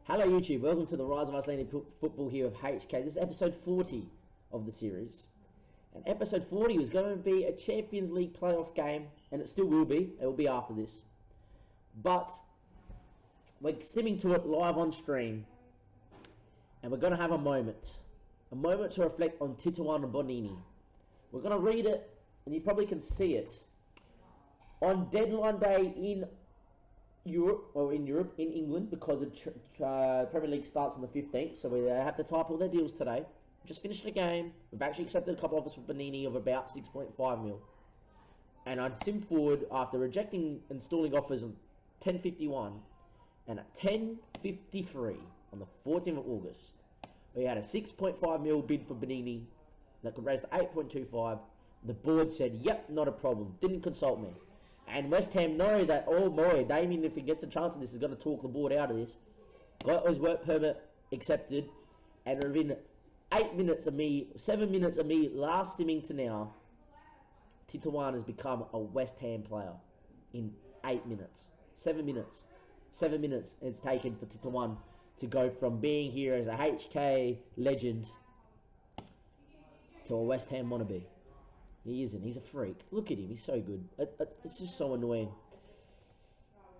Hello YouTube, welcome to the Rise of Icelandic Football here with HK. This is episode 40 of the series. And episode 40 is going to be a Champions League playoff game, and it still will be. It will be after this. But we're simming to it live on stream, and we're going to have a moment to reflect on Tituan and Bonnin. We're going to read it, and you probably can see it. On deadline day in England, because the Premier League starts on the 15th, so we have to type all their deals today. Just finished the game. We've actually accepted a couple offers for Bonnin of about 6.5 mil. And I'd sim forward after rejecting installing offers on 10.51, and at 10.53 on the 14th of August, we had a 6.5 mil bid for Bonnin that could raise to 8.25. The board said, yep, not a problem. Didn't consult me. And West Ham know that, oh boy, Damien, if he gets a chance of this, is going to talk the board out of this. Got his work permit accepted, and within 7 minutes of me last simming to now, Tituan has become a West Ham player in 8 minutes. 7 minutes. 7 minutes it's taken for Tituan to go from being here as a HK legend to a West Ham wannabe. He isn't. He's a freak. Look at him. He's so good. It's just so annoying.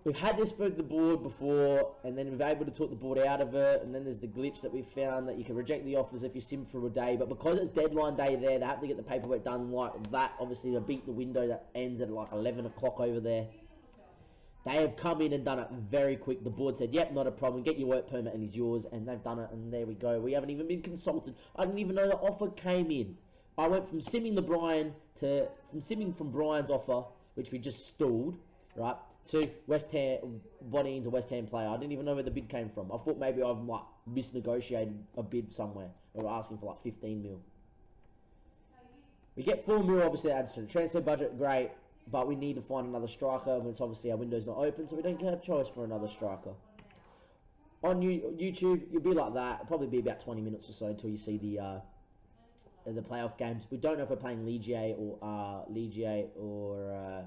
We've had this with the board before, and then we've been able to talk the board out of it, and then there's the glitch that we found that you can reject the offers if you sim for a day, but because it's deadline day there, they have to get the paperwork done like that, obviously, to beat the window that ends at like 11 o'clock over there. They have come in and done it very quick. The board said, yep, not a problem. Get your work permit and it's yours, and they've done it, and there we go. We haven't even been consulted. I didn't even know the offer came in. I went from simming from Brian's offer, which we just stalled, right, to West Ham, Bonnin's a West Ham player. I didn't even know where the bid came from. I thought maybe I've like misnegotiated a bid somewhere. They were asking for like 15 mil. We get 4 mil, obviously adds to the transfer budget, great, but we need to find another striker, and it's obviously our window's not open, so we don't have a choice for another striker. On YouTube, you'll be like that. It'll probably be about 20 minutes or so until you see the playoff games. We don't know if we're playing Legia or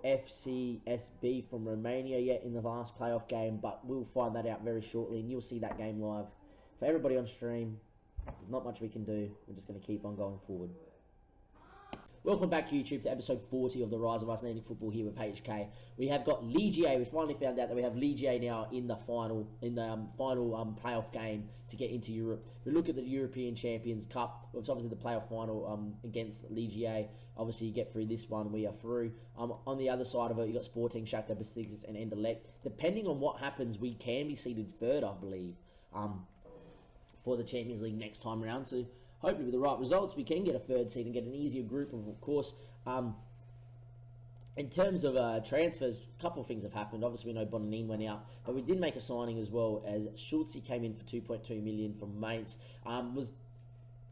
FCSB from Romania yet in the last playoff game, but we'll find that out very shortly, and you'll see that game live. For everybody on stream, there's not much we can do. We're just going to keep on going forward. Welcome back, YouTube, to episode 40 of the Rise of Icelandic Football here with HK. We have got Legia. We finally found out that we have Legia now in the final playoff game to get into Europe. We look at the European Champions Cup. It's obviously the playoff final against Legia. Obviously, you get through this one, we are through. On the other side of it, you got Sporting, Shakhtar Besiktas, and Anderlecht. Depending on what happens, we can be seeded third, I believe, for the Champions League next time around. So hopefully with the right results, we can get a third seed and get an easier group, of course. In terms of transfers, a couple of things have happened. Obviously, we know Bonnin went out, but we did make a signing as well, as Schultz came in for 2.2 million from Mainz. Was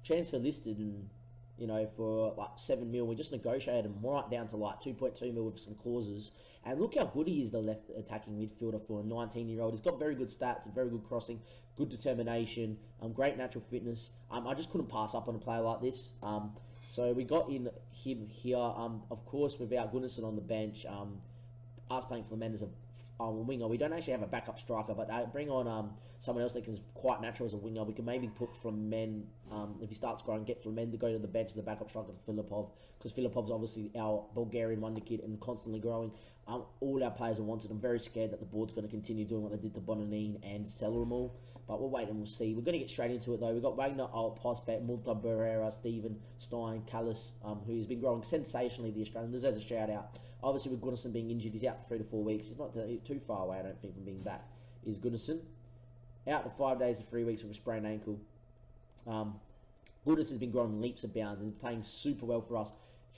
transfer listed and, you know, for like 7 mil. We just negotiated him right down to like 2.2 mil with some clauses. And look how good he is, the left attacking midfielder for a 19-year-old. He's got very good stats, very good crossing, good determination, great natural fitness. I just couldn't pass up on a player like this. So we got in him here. Of course, without Gunnarsson on the bench, us playing for Mendes a winger. We don't actually have a backup striker, but bring on someone else that is quite natural as a winger. We can maybe put Flemen, if he starts growing, get Flemen to go to the bench as the backup striker to Filipov, because Filipov's obviously our Bulgarian wonder kid and constantly growing. All our players are wanted. I'm very scared that the board's going to continue doing what they did to Bonnin and sell them all, but we'll wait and we'll see. We're going to get straight into it though. We've got Wagner, Posbeck, Multa, Barrera, Steven, Stein, Callis, who's been growing sensationally. The Australian deserves a shout out. Obviously, with Gunnarsson being injured, he's out for 3 to 4 weeks. He's not too far away, I don't think, from being back. Is Gunnarsson out for 5 days to 3 weeks with a sprained ankle. Gunnarsson has been growing leaps and bounds and playing super well for us.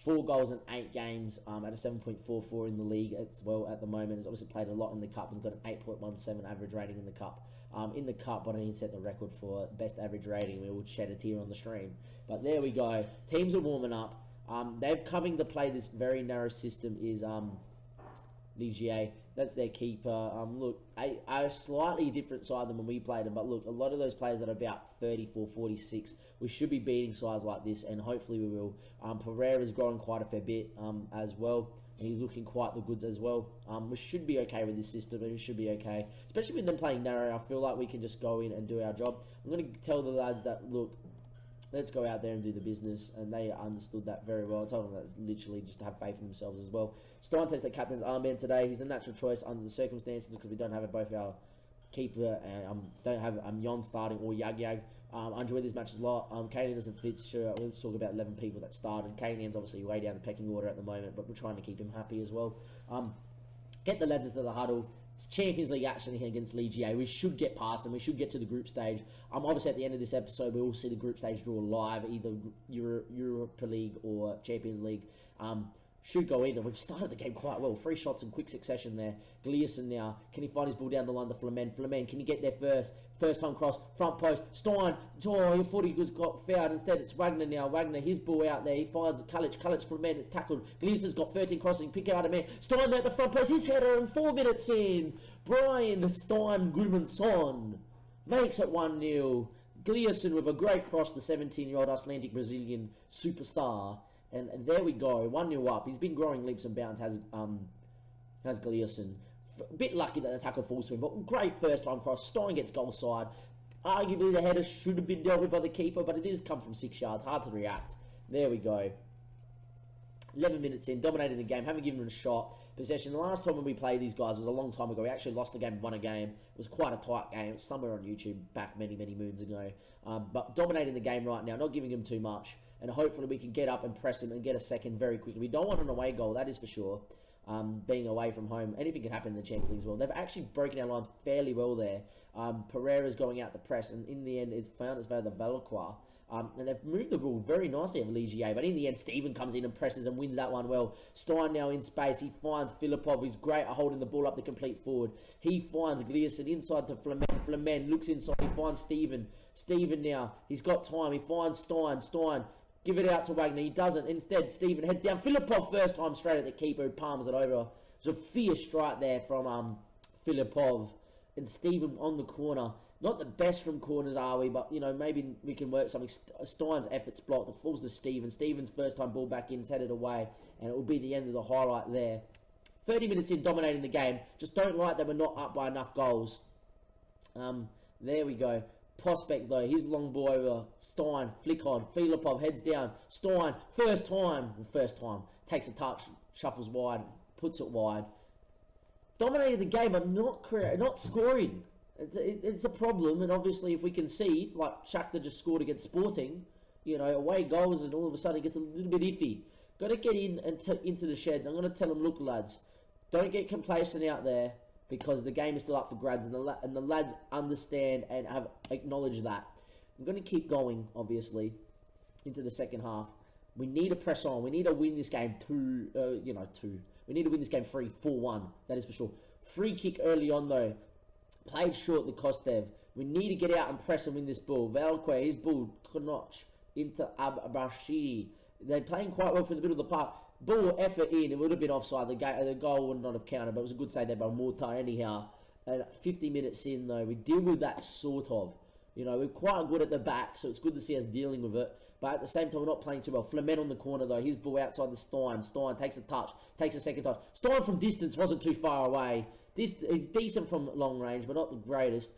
4 goals in 8 games at a 7.44 in the league as well at the moment. He's obviously played a lot in the cup and got an 8.17 average rating in the cup. In the cup, but I didn't set the record for best average rating. We will shed a tear on the stream. But there we go. Teams are warming up. They're coming to play this very narrow system is Legia. That's their keeper. Look, a slightly different side than when we played them, but look, a lot of those players that are about 34, 46, we should be beating sides like this, and hopefully we will. Pereira's growing quite a fair bit as well. He's looking quite the goods as well. We should be okay with this system. We should be okay. Especially with them playing narrow, I feel like we can just go in and do our job. I'm going to tell the lads that, look, let's go out there and do the business. And they understood that very well. I told them that literally just to have faith in themselves as well. Stein takes the captain's armband today. He's the natural choice under the circumstances because we don't have both our keeper and don't have Jon starting or Yag. I enjoy these matches a lot. Kanian doesn't fit. Sure, let's talk about 11 people that started. Kanian's obviously way down the pecking order at the moment, but we're trying to keep him happy as well. Get the lads into the huddle. It's Champions League action here against Legia. We should get past them. We should get to the group stage. Obviously, at the end of this episode, we will see the group stage draw live, either Europa League or Champions League. Should go in, and we've started the game quite well. 3 shots in quick succession there. Gleason now, can he find his ball down the line to Flemen? Flemen, can he get there first? First time cross, front post. Stein, he thought he got fouled. Instead, it's Wagner now. Wagner, his ball out there. He finds Kalic. Flemen, it's tackled. Gleason's got 13 crossing, pick out a man. Stein there at the front post, his header, and 4 minutes in. Brian Stein Gudmundsson makes it 1-0. Gleason with a great cross, the 17-year-old Icelandic Brazilian superstar. And there we go, 1-0 up. He's been growing leaps and bounds, has Gleason. A bit lucky that the tackle falls to him, but great first time cross. Stein gets goal side. Arguably the header should have been dealt with by the keeper, but it is come from 6 yards. Hard to react. There we go. 11 minutes in, dominating the game, haven't given him a shot. Possession. The last time when we played these guys was a long time ago. We actually lost the game, won a game. It was quite a tight game. It's somewhere on YouTube back many, many moons ago. But dominating the game right now, not giving him too much. And hopefully we can get up and press him and get a second very quickly. We don't want an away goal, that is for sure. Being away from home, anything can happen in the Champions League as well. They've actually broken our lines fairly well there. Pereira's going out the press, and in the end, it's found its way to Valacqua. And they've moved the ball very nicely of Legia, but in the end, Steven comes in and presses and wins that one well. Stein now in space. He finds Filipov, who's great at holding the ball up the complete forward. He finds Gleason inside to Flemen. Flemen looks inside. He finds Steven. Steven now. He's got time. He finds Stein. Stein. Give it out to Wagner. He doesn't. Instead, Steven heads down. Filipov first time straight at the keeper who palms it over. It's a fierce strike there from Filipov. And Steven on the corner. Not the best from corners, are we? But, you know, maybe we can work something. Stein's effort's blocked. It falls to Steven. Steven's first time ball back in. It's headed away. And it will be the end of the highlight there. 30 minutes in, dominating the game. Just don't like that we're not up by enough goals. There we go. Prospect though, his long ball over. Stein, flick on. Filipov heads down. Stein, first time. Takes a touch, shuffles wide, puts it wide. Dominated the game, but not scoring. It's a problem, and obviously if we concede, like Shakhtar just scored against Sporting, you know, away goals, and all of a sudden it gets a little bit iffy. Got to get in and into the sheds. I'm going to tell them, look lads, don't get complacent out there, because the game is still up for grabs, and the lads understand and have acknowledged that. I'm going to keep going, obviously, into the second half. We need to press on. We need to win this game We need to win this game 3-4-1. That is for sure. Free kick early on, though. Played short, the Kostev. We need to get out and press and win this ball. Valque, his ball, Knoch, into Abashiri. They're playing quite well for the middle of the park. Ball effort in, it would have been offside. The goal would not have counted, but it was a good save there by Mortar anyhow. And 50 minutes in, though, we deal with that sort of. You know, we're quite good at the back, so it's good to see us dealing with it. But at the same time, we're not playing too well. Flemen on the corner, though. His ball outside the Stein. Stein takes a touch, takes a second touch. Stein from distance wasn't too far away. He's decent from long range, but not the greatest.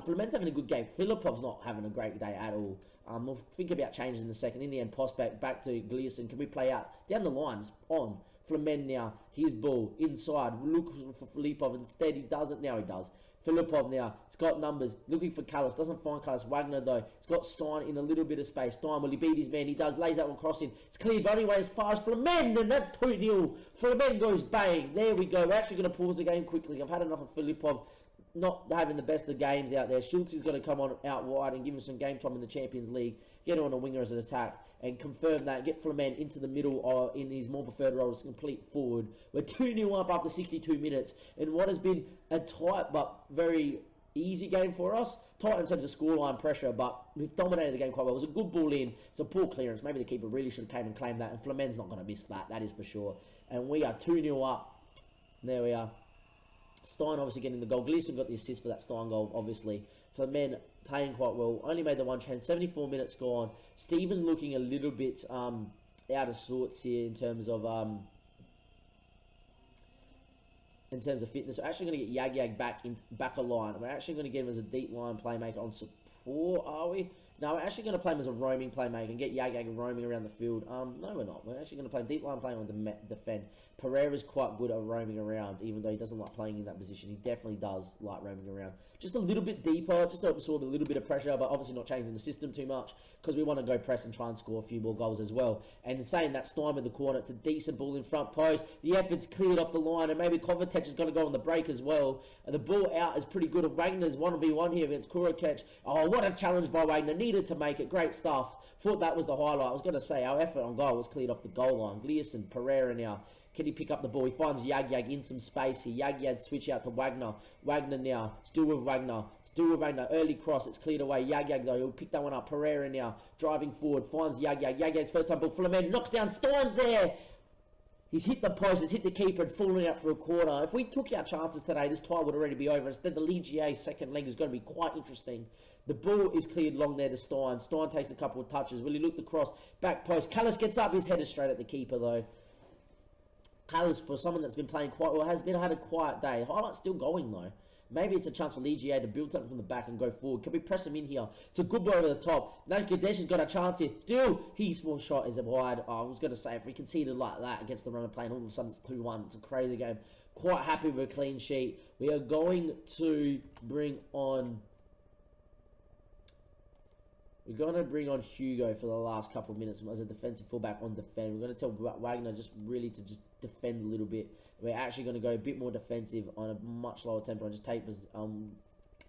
Flemen's having a good game. Filipov's not having a great day at all. We'll think about changes in a second. In the end, Prospect back to Gleason. Can we play out? Down the lines, on. Flemen now. His ball inside. Look for Filipov. Instead, he doesn't. Now he does. Filipov now. He's got numbers. Looking for Callis. Doesn't find Callis. Wagner, though. He's got Stein in a little bit of space. Stein, will he beat his man? He does. Lays that one crossing. It's clear, but anyway, as far as Flemen, and that's 2-0. Flemen goes bang. There we go. We're actually going to pause the game quickly. I've had enough of Filipov not having the best of games out there. Schultz is going to come on out wide and give him some game time in the Champions League. Get on a winger as an attack and confirm that. Get Flemen into the middle or in his more preferred role as complete forward. We're 2-0 up after 62 minutes. And what has been a tight but very easy game for us. Tight in terms of scoreline pressure, but we've dominated the game quite well. It was a good ball in. It's a poor clearance. Maybe the keeper really should have came and claimed that. And Flemen's not going to miss that. That is for sure. And we are 2-0 up. There we are. Stein obviously getting the goal. Gleeson got the assist for that Stein goal, obviously. For the men, playing quite well. Only made the one change. 74 minutes gone. Stephen looking a little bit out of sorts here in terms of fitness. We're actually going to get Yag back a line. We're actually going to get him as a deep line playmaker on support, are we? No, we're actually going to play him as a roaming playmaker and get Yag roaming around the field. No, we're not. We're actually going to play deep line playing on defend. Pereira's quite good at roaming around, even though he doesn't like playing in that position. He definitely does like roaming around. Just a little bit deeper, just to absorb a little bit of pressure, but obviously not changing the system too much because we want to go press and try and score a few more goals as well. And saying that, Stein in the corner, it's a decent ball in front post. The effort's cleared off the line, and maybe Kovacic is going to go on the break as well. And the ball out is pretty good. Wagner's 1v1 here against Kurokic. Oh, what a challenge by Wagner. Needed to make it. Great stuff. Thought that was the highlight. I was going to say our effort on goal was cleared off the goal line. Gleeson, Pereira now. Can he pick up the ball? He finds Yag in some space here. Yag switch out to Wagner. Wagner now. Still with Wagner. Early cross. It's cleared away. Yag though. He'll pick that one up. Pereira now. Driving forward. Finds Yag's first time ball. Flamen knocks down. Stein's there. He's hit the post. He's hit the keeper and fallen out for a corner. If we took our chances today, this tie would already be over. Instead, the Legia second leg is going to be quite interesting. The ball is cleared long there to Stein. Stein takes a couple of touches. Will he look the cross? Back post. Callis gets up. His head is straight at the keeper though. Callis, for someone that's been playing quite well, had a quiet day. Highlight's still going though. Maybe it's a chance for Legia to build something from the back and go forward. Can we press him in here? It's a good ball over the top. Kadesh has got a chance here. Still, his small shot is wide. Oh, I was going to say, if we conceded like that against the runner playing, all of a sudden it's 2-1. It's a crazy game. Quite happy with a clean sheet. We are going to bring on... We're going to bring on Hugo for the last couple of minutes as a defensive fullback on defend. We're going to tell Wagner just really to just defend a little bit. We're actually going to go a bit more defensive on a much lower tempo and just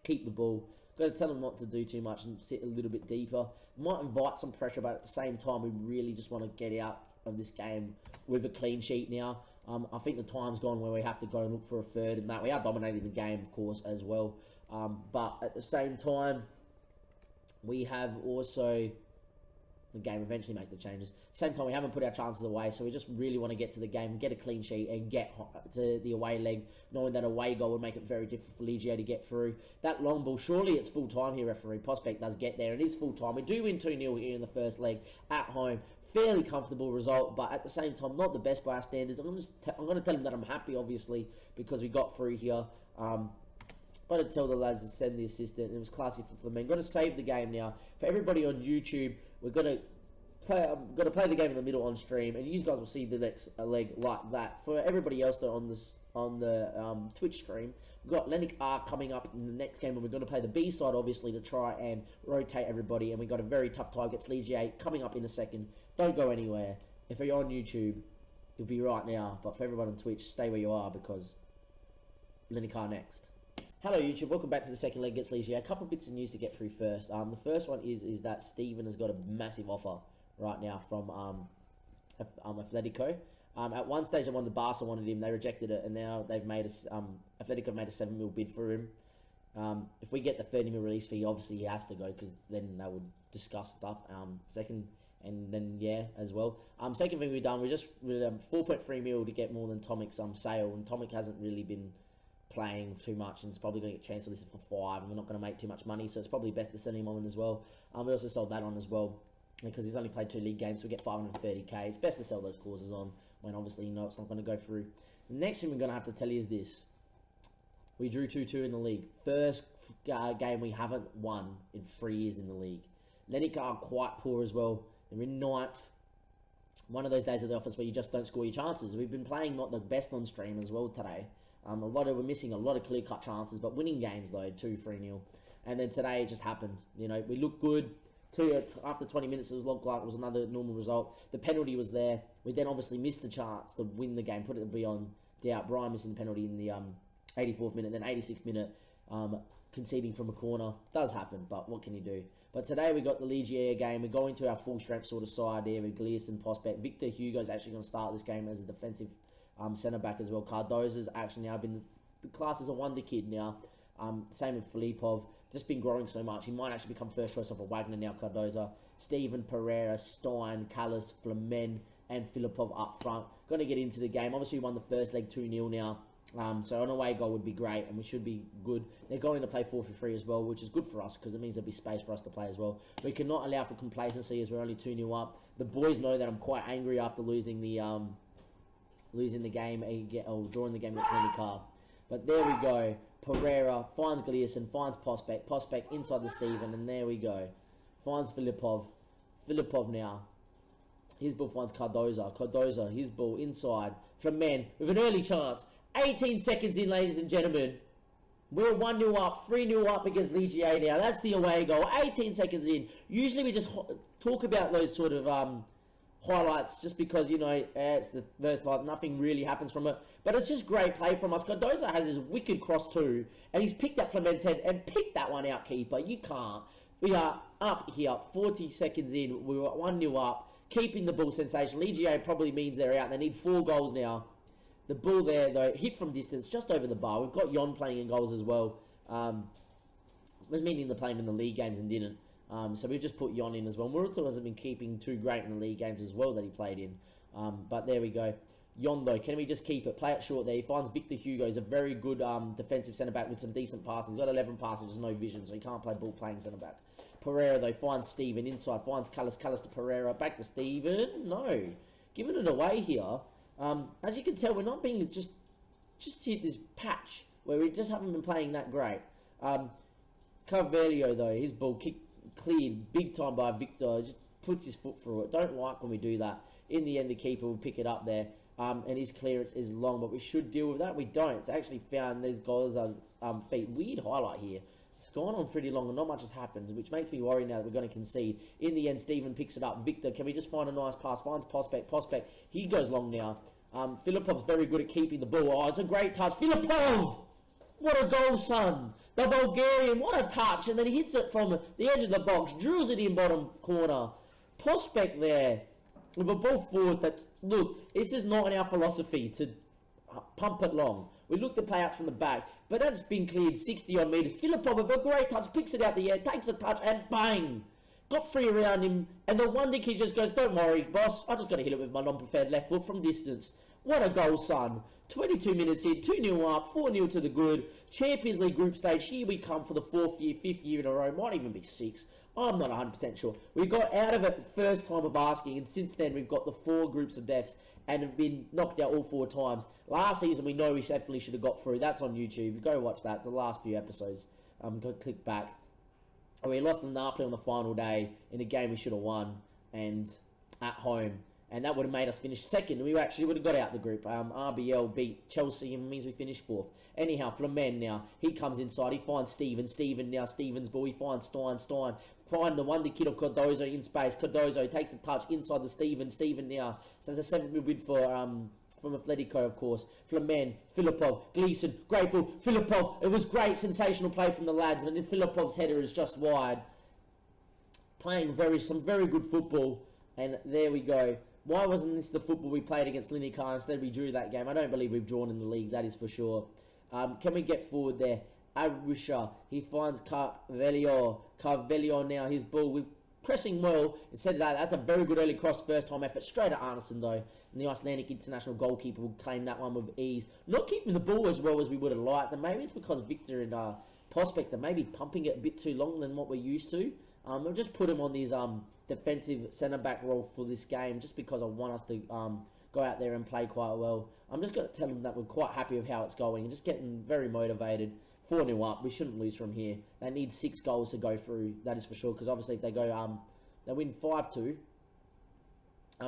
keep the ball. Got to tell him not to do too much and sit a little bit deeper. Might invite some pressure, but at the same time, we really just want to get out of this game with a clean sheet now. I think the time's gone where we have to go and look for a third and that. We are dominating the game, of course, as well. But at the same time, we have also... The game eventually makes the changes. Same time, we haven't put our chances away, so we just really want to get to the game, get a clean sheet, and get to the away leg, knowing that away goal would make it very difficult for Legia to get through. That long ball, surely it's full time here, referee. Prospect does get there. It is full time. We do win 2-0 here in the first leg at home. Fairly comfortable result, but at the same time, not the best by our standards. I'm going to tell him that I'm happy, obviously, because we got through here. Got to tell the lads to send the assistant. It was classy for Flamen. Got to save the game now. For everybody on YouTube, we're going to play the game in the middle on stream, and you guys will see the next leg like that. For everybody else though on the Twitch stream, we've got Lennox R coming up in the next game, and we're going to play the B side obviously to try and rotate everybody. And we got a very tough tie against Legia coming up in a second. Don't go anywhere. If you're on YouTube, you'll be right now. But for everyone on Twitch, stay where you are because Lennox R next. Hello YouTube, welcome back to the second leg against Legia. A couple of bits of news to get through first. The first one is that Stephen has got a massive offer right now from Atletico. At one stage, I wanted the Barca wanted him, they rejected it, and now they've made us Atletico made a 7 mil bid for him. If we get the 30 mil release fee, obviously he has to go because then they would discuss stuff. Second, and then yeah, as well. Second thing we've done, we just 4.3 mil to get more than Tomic's sale, and Tomic hasn't really been playing too much and it's probably going to get transfer listed for 5 and we're not going to make too much money, so it's probably best to send him on as well. We also sold that on as well because he's only played 2 league games, so we get 530k. It's best to sell those clauses on when obviously you know it's not going to go through. The next thing we're going to have to tell you is this: we drew 2-2 in the league. First game we haven't won in 3 years in the league. Lenica are quite poor as well. They're in 9th. One of those days of the office where you just don't score your chances. We've been playing not the best on stream as well today. We're missing a lot of clear-cut chances, but winning games though, 2-3-0. And then today it just happened. You know, we looked good. After 20 minutes, it looked like it was another normal result. The penalty was there. We then obviously missed the chance to win the game, put it beyond doubt. Brian missing the penalty in the 84th minute, then 86th minute, conceding from a corner. Does happen, but what can you do? But today we got the Legia game. We're going to our full-strength sort of side there with Gleeson, Prospect. Victor Hugo's actually going to start this game as a defensive centre-back as well. Cardoza's actually now been the class as a wonder kid now. Same with Filipov. Just been growing so much. He might actually become first choice of a Wagner now, Cardoza. Steven, Pereira, Stein, Callis, Flamen, and Filipov up front. Going to get into the game. Obviously, we won the first leg 2-0 now. So an away goal would be great, and we should be good. They're going to play 4-3 as well, which is good for us because it means there'll be space for us to play as well. We cannot allow for complacency as we're only 2-0 up. The boys know that I'm quite angry after losing the game or drawing the game against Legia. But there we go. Pereira finds Gleason, finds Prospect inside the Steven, and there we go. Finds Filipov now. His ball finds Cardoza, his ball inside. Flemen with an early chance. 18 seconds in, ladies and gentlemen. We're 1-0 up, 3-0 up against Legia now. That's the away goal. 18 seconds in. Usually we just talk about those sort of highlights just because, it's the first life. Nothing really happens from it. But it's just great play from us. Cardoza has his wicked cross too. And he's picked up Flemen's head and picked that one out, keeper. You can't. We are up here, 40 seconds in. We were 1-0 up. Keeping the ball sensation. Legia probably means they're out. They need 4 goals now. The ball there, though, hit from distance, just over the bar. We've got Jon playing in goals as well. Was meaning to play him in the league games and didn't. So we just put Jon in as well. Muruta hasn't been keeping too great in the league games as well that he played in. But there we go. Jon, though, can we just keep it? Play it short there. He finds Victor Hugo. He's a very good defensive centre-back with some decent passing. He's got 11 passes, just no vision, so he can't play ball-playing centre-back. Pereira, though, finds Steven inside. Finds Callis to Pereira. Back to Steven. No. Giving it away here. As you can tell, we're not being just hit this patch where we just haven't been playing that great. Carvalho, though, his ball cleared big time by Victor. Just puts his foot through it. Don't like when we do that. In the end, the keeper will pick it up there. And his clearance is long, but we should deal with that. We don't. It's actually found these goals feet. Weird highlight here. It's gone on pretty long and not much has happened, which makes me worry now that we're going to concede. In the end, Steven picks it up. Victor, can we just find a nice pass? Finds Prospect. He goes long now. Filipov's very good at keeping the ball. Oh, it's a great touch. Filipov! What a goal, son! The Bulgarian, what a touch. And then he hits it from the edge of the box. Drills it in bottom corner. Prospect there. With a ball forward that's... Look, this is not in our philosophy to pump it long. We look to play out from the back. But that's been cleared 60-odd metres. Filipov with a great touch. Picks it out the air. Takes a touch and bang! Got 3 around him. And the one kid just goes, don't worry, boss. I just got to hit it with my non-preferred left foot from distance. What a goal, son. 22 minutes in. 2-0 up. 4-0 to the good. Champions League group stage. Here we come for the 4th year, 5th year in a row. Might even be 6. I'm not 100% sure. We got out of it the first time of asking. And since then, we've got the 4 groups of deaths. And have been knocked out all 4 times. Last season, we know we definitely should have got through. That's on YouTube. Go watch that. It's the last few episodes. Go click back. We lost to Napoli on the final day in a game we should have won. And at home. And that would have made us finish 2nd. We actually would have got out the group. RBL beat Chelsea and means we finished 4th. Anyhow, Flemen now. He comes inside. He finds Steven. Steven now. Steven's ball. He finds Stein. Find the wonder kid of Cardozo in space. Cardozo takes a touch inside the Steven. Steven now. So there's a 7 win for from Atletico, of course. Flemen, Filipov, Gleason, great ball. Filipov, it was great, sensational play from the lads. And then Filipov's header is just wide. Playing some very good football. And there we go. Why wasn't this the football we played against Lineker? Instead, we drew that game. I don't believe we've drawn in the league, that is for sure. Can we get forward there? Arusha, he finds Carvalho now, his ball. We're pressing well. Instead of that, that's a very good early cross, first time effort. Straight at Arneson, though. And the Icelandic international goalkeeper will claim that one with ease. Not keeping the ball as well as we would have liked. And maybe it's because Victor and Prospect are maybe pumping it a bit too long than what we're used to. I'll just put him on these defensive centre-back role for this game, just because I want us to go out there and play quite well. I'm just going to tell them that we're quite happy with how it's going and just getting very motivated. 4-0 up, we shouldn't lose from here. They need 6 goals to go through, that is for sure, because obviously if they go, they win 5-2.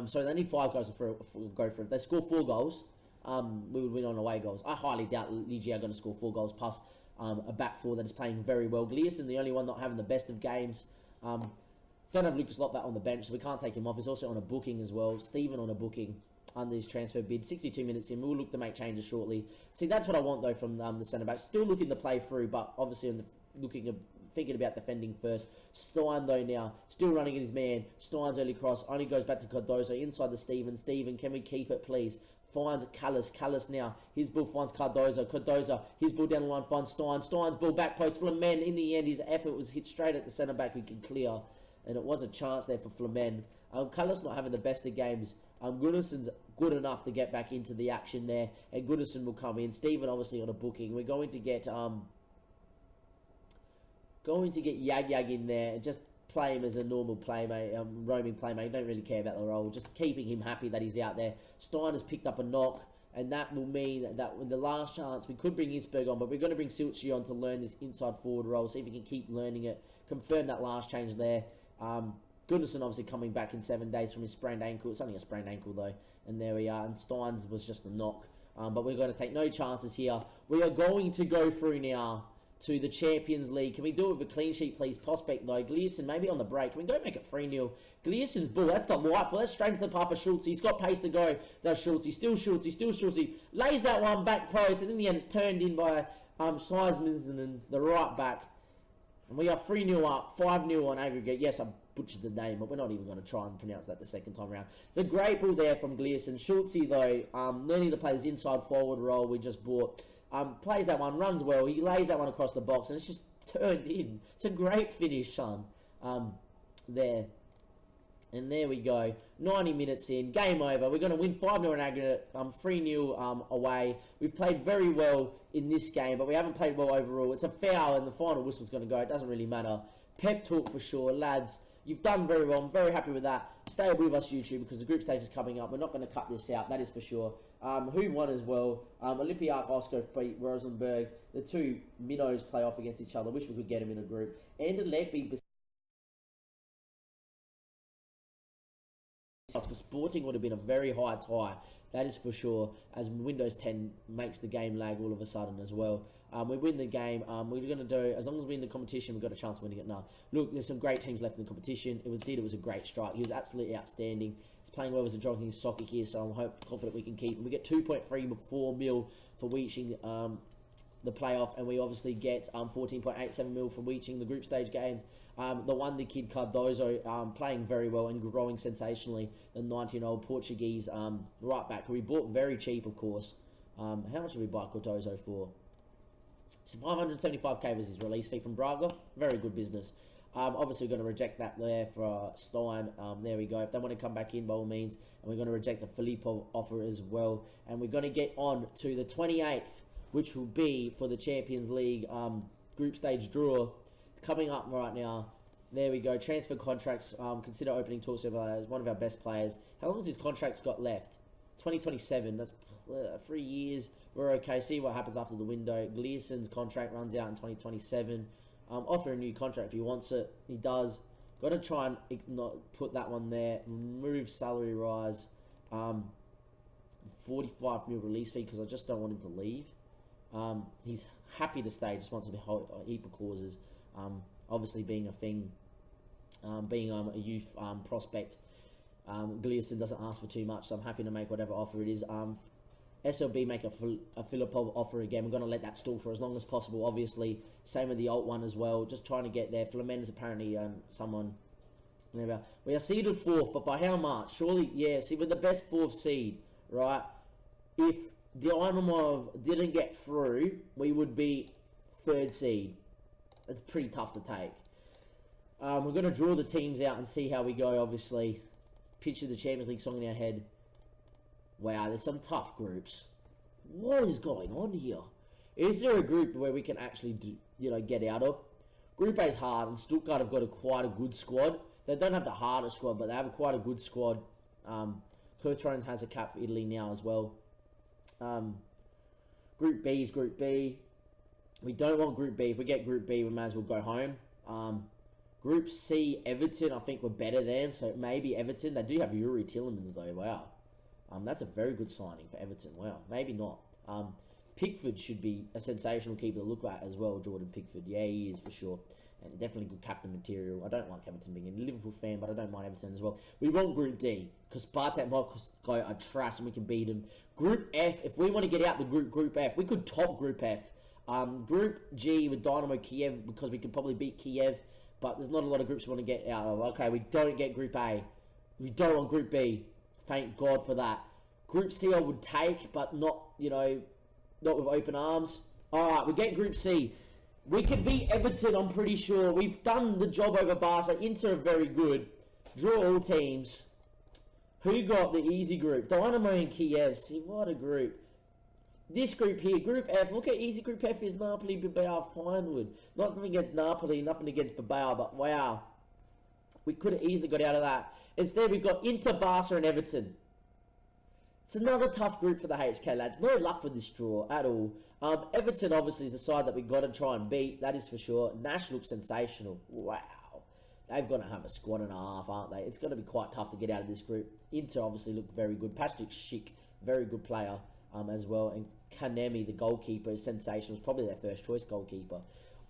So they need 5 goals to go through. If they score 4 goals, we would win on away goals. I highly doubt Legia are going to score 4 goals plus a back 4 that is playing very well. Gleason, the only one not having the best of games. Don't have Lucas Lotbat on the bench, so we can't take him off. He's also on a booking as well. Steven on a booking under his transfer bid. 62 minutes in. We'll look to make changes shortly. See, that's what I want, though, from the centre-backs. Still looking to play through, but obviously thinking about defending first. Stein, though, now. Still running at his man. Stein's early cross. Only goes back to Cardozo. Inside the Steven. Steven, can we keep it, please? Finds Callis now. His ball finds Cardozo. His ball down the line finds Stein. Stein's ball back post. Flemen, in the end, his effort was hit straight at the centre-back who can clear. And it was a chance there for Flemen. Culler's not having the best of games. Gunnarsson's good enough to get back into the action there, and Gunnarsson will come in. Stephen obviously on a booking. We're going to get Yag in there and just play him as a normal playmate, roaming playmate. Don't really care about the role. Just keeping him happy that he's out there. Stein has picked up a knock, and that will mean that with the last chance, we could bring Isberg on, but we're going to bring Silchi on to learn this inside forward role, see if he can keep learning it. Confirm that last change there. Gunnarsson obviously coming back in 7 days from his sprained ankle. It's only a sprained ankle though. And there we are. And Steins was just a knock. But we're going to take no chances here. We are going to go through now to the Champions League. Can we do it with a clean sheet, please? Prospect, though. Gleason, maybe on the break. Can we go make it 3-0? Gleason's ball. That's delightful. Let's straight to the path for Schultz. He's got pace to go. Does Schultz. Still Schultz. Still Schultz. Lays that one back post. And in the end, it's turned in by Seismann, the right back. And we are 3-0 up. 5-0 on aggregate. Yes, I butchered the name, but we're not even going to try and pronounce that the second time around. It's a great ball there from Gleason. Schultz, though, learning to play this inside forward role we just bought. Plays that one, runs well. He lays that one across the box, and it's just turned in. It's a great finish, son. There. And there we go. 90 minutes in. Game over. We're going to win 5-0 in aggregate. 3-0 away. We've played very well in this game, but we haven't played well overall. It's a foul, and the final whistle's going to go. It doesn't really matter. Pep talk for sure. Lads, you've done very well. I'm very happy with that. Stay with us, YouTube, because the group stage is coming up. We're not going to cut this out. That is for sure. Who won as well? Olympiakos beat Rosenborg. The two minnows play off against each other. Wish we could get them in a group. Anderlecht beat Sporting would have been a very high tie. That is for sure, as Windows 10 makes the game lag all of a sudden as well. We win the game. We're going to do, as long as we win the competition, we've got a chance of winning it now. Look, there's some great teams left in the competition. It was a great strike. He was absolutely outstanding. He's playing well as a jogging soccer here, so I'm confident we can keep him. We get 2.34 mil for reaching the playoff, and we obviously get 14.87 mil for reaching the group stage games. The wonder kid Cardozo playing very well and growing sensationally. The 19-year-old Portuguese right back, who we bought very cheap, of course. How much did we buy Cardozo for? So 575k was his release fee from Braga. Very good business. Obviously, we're going to reject that there for Stein. There we go. If they want to come back in, by all means. And we're going to reject the Filipov offer as well. And we're going to get on to the 28th, which will be for the Champions League group stage draw coming up right now. There we go. Transfer contracts. Consider opening talks with one of our best players. How long has his contracts got left? 2027. That's 3 years. We're okay. See what happens after the window. Gleason's contract runs out in 2027. Offer a new contract if he wants it. He does. Got to try and not put that one there. Remove salary rise. 45 mil release fee because I just don't want him to leave. He's happy to stay. Just wants a heap of clauses. Obviously being a thing. Being a youth prospect. Gleason doesn't ask for too much, so I'm happy to make whatever offer it is. SLB make a Filipov offer again. We're going to let that stall for as long as possible, obviously. Same with the alt one as well. Just trying to get there. Flamen's apparently someone. We are seeded 4th, but by how much? Surely, yeah. See, we're the best 4th seed, right? If the Dynamo didn't get through, we would be 3rd seed. It's pretty tough to take. We're going to draw the teams out and see how we go, obviously. Picture the Champions League song in our head. Wow, there's some tough groups. What is going on here? Is there a group where we can actually get out of? Group A is hard, and Stuttgart have got quite a good squad. They don't have the hardest squad, but they have quite a good squad. Kurtrons has a cap for Italy now as well. Group B is Group B. We don't want Group B. If we get Group B, we may as well go home. Group C, Everton, I think we're better than, so maybe Everton. They do have Yuri Tillemans though, wow. That's a very good signing for Everton, wow. Maybe not. Pickford should be a sensational keeper to look at as well, Jordan Pickford. Yeah, he is for sure. And definitely good captain material. I don't like Everton being a Liverpool fan, but I don't mind Everton as well. We want Group D, because Spartak Moscow are trash and we can beat them. Group F, if we want to get out the Group F, we could top Group F. Group G with Dynamo Kiev, because we could probably beat Kiev, but there's not a lot of groups we want to get out of. Okay, we don't get Group A. We don't want Group B. Thank God for that. Group C I would take, but not, not with open arms. Alright, we get Group C. We can beat Everton, I'm pretty sure. We've done the job over Barca. Inter are very good. Draw all teams. Who got the easy group? Dynamo and Kiev. See, what a group. This group here, Group F. Look how easy Group F is. Napoli, Bilbao, Feyenoord. Nothing against Napoli, nothing against Bilbao, but wow. We could have easily got out of that. Instead, we've got Inter, Barca, and Everton. It's another tough group for the HK lads. No luck with this draw at all. Everton obviously is the side that we've got to try and beat. That is for sure. Nash looks sensational. Wow. They've got to have a squad and a half, aren't they? It's going to be quite tough to get out of this group. Inter obviously look very good. Patrick Schick, very good player as well. And Kanemi, the goalkeeper, is sensational. It's probably their first choice goalkeeper.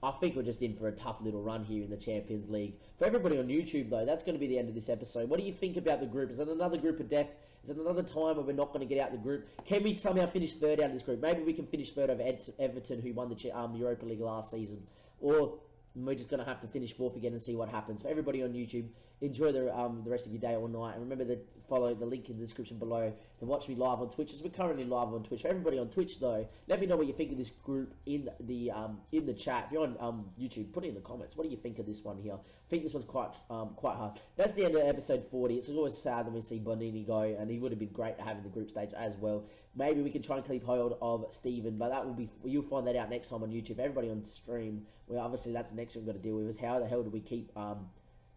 I think we're just in for a tough little run here in the Champions League. For everybody on YouTube, though, that's going to be the end of this episode. What do you think about the group? Is it another group of death? Is it another time where we're not going to get out the group? Can we somehow finish third out of this group? Maybe we can finish third over Everton, who won the Europa League last season. Or we're just going to have to finish fourth again and see what happens. For everybody on YouTube, enjoy the rest of your day or night. And remember to follow the link in the description below to watch me live on Twitch, as we're currently live on Twitch. For everybody on Twitch, though, let me know what you think of this group in the chat. If you're on YouTube, put it in the comments. What do you think of this one here? I think this one's quite hard. That's the end of episode 40. It's always sad when we see Bonnin go, and he would have been great to have in the group stage as well. Maybe we can try and keep hold of Steven, but that will be, you'll find that out next time on YouTube. Everybody on stream, well, obviously that's the next thing we've got to deal with, is how the hell do we keep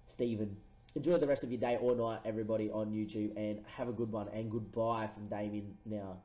Steven. Enjoy the rest of your day or night, everybody on YouTube, and have a good one, and goodbye from Damien now.